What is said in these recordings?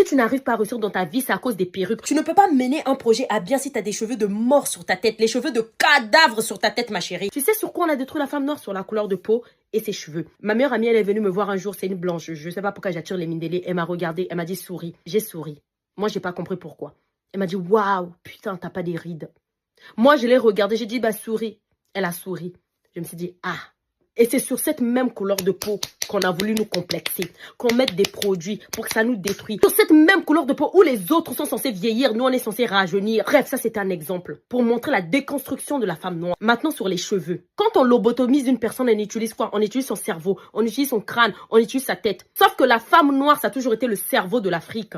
tu n'arrives pas à réussir dans ta vie, c'est à cause des perruques. Tu ne peux pas mener un projet à bien si tu as des cheveux de mort sur ta tête, les cheveux de cadavre sur ta tête, ma chérie. Tu sais sur quoi on a détruit la femme noire? Sur la couleur de peau et ses cheveux. Ma meilleure amie, elle est venue me voir un jour, c'est une blanche. Je sais pas pourquoi j'attire les Mindélé. Elle m'a regardée, elle m'a dit souris. J'ai souri. Moi, j'ai pas compris pourquoi. Elle m'a dit waouh, putain, t'as pas des rides. Moi, je l'ai regardée, j'ai dit bah souris. Elle a souri. Je me suis dit ah. Et c'est sur cette même couleur de peau qu'on a voulu nous complexer, qu'on mette des produits pour que ça nous détruise. Sur cette même couleur de peau où les autres sont censés vieillir, nous on est censés rajeunir. Bref, ça c'est un exemple pour montrer la déconstruction de la femme noire. Maintenant sur les cheveux. Quand on lobotomise une personne, on utilise quoi? On utilise son cerveau, on utilise son crâne, on utilise sa tête. Sauf que la femme noire, ça a toujours été le cerveau de l'Afrique.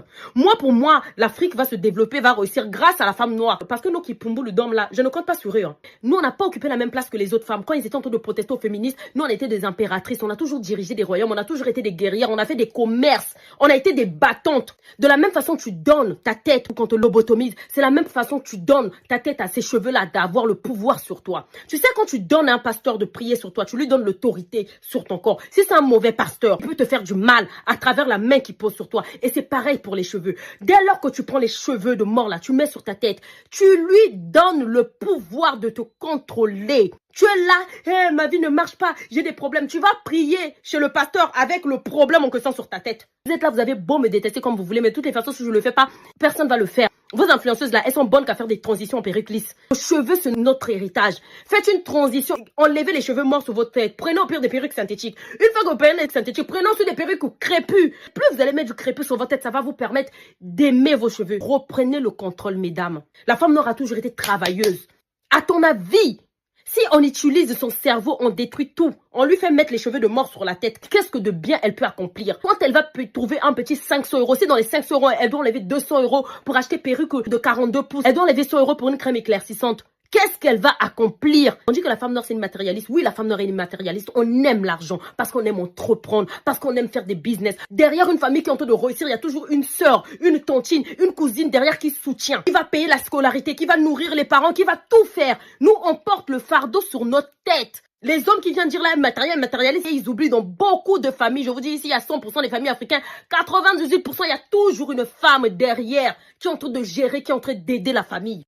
Pour moi, l'Afrique va se développer, va réussir grâce à la femme noire. Parce que nous qui Pumbu le dôme là, je ne compte pas sur eux. Hein. Nous on n'a pas occupé la même place que les autres femmes. Quand ils étaient en train de protester aux féministes, nous on était des impératrices, on a toujours dirigé des royaumes, on a toujours été des guerrières, on a fait des commerces, on a été des battantes. De la même façon tu donnes ta tête quand on te lobotomise, c'est la même façon que tu donnes ta tête à ces cheveux-là d'avoir le pouvoir sur toi. Tu sais quand tu donnes à un pasteur de prier sur toi, tu lui donnes l'autorité sur ton corps. Si c'est un mauvais pasteur, il peut te faire du mal à travers la main qu'il pose sur toi. Et c'est pareil pour les cheveux. Dès lors que tu prends les cheveux de mort là, tu mets sur ta tête, tu lui donnes le pouvoir de te contrôler. Tu es là, hey, ma vie ne marche pas, j'ai des problèmes. Tu vas prier chez le pasteur avec le problème en question sur ta tête. Vous êtes là, vous avez beau me détester comme vous voulez, mais de toutes les façons, si je ne le fais pas, personne ne va le faire. Vos influenceuses là, elles sont bonnes qu'à faire des transitions en perruque lisse. Vos cheveux, c'est notre héritage. Faites une transition, enlevez les cheveux morts sur votre tête. Prenez au pire des perruques synthétiques. Une fois que vous prenez les synthétiques, prenez ensuite des perruques crépus. Plus vous allez mettre du crépus sur votre tête, ça va vous permettre d'aimer vos cheveux. Reprenez le contrôle, mesdames. La femme noire a toujours été travailleuse. À ton avis, si on utilise son cerveau, on détruit tout. On lui fait mettre les cheveux de mort sur la tête. Qu'est-ce que de bien elle peut accomplir? Quand elle va trouver un petit 500 €, si dans les 500 €, elle doit enlever 200 € pour acheter perruque de 42 pouces. Elle doit enlever 100 € pour une crème éclaircissante. Qu'est-ce qu'elle va accomplir? On dit que la femme noire c'est une matérialiste. Oui, la femme noire est une matérialiste. On aime l'argent parce qu'on aime entreprendre, parce qu'on aime faire des business. Derrière une famille qui est en train de réussir, il y a toujours une sœur, une tantine, une cousine derrière qui soutient, qui va payer la scolarité, qui va nourrir les parents, qui va tout faire. Nous, on porte le fardeau sur notre tête. Les hommes qui viennent dire là, matérialiste, ils oublient dans beaucoup de familles. Je vous dis ici, il y a 100% des familles africaines. 98%, il y a toujours une femme derrière qui est en train de gérer, qui est en train d'aider la famille.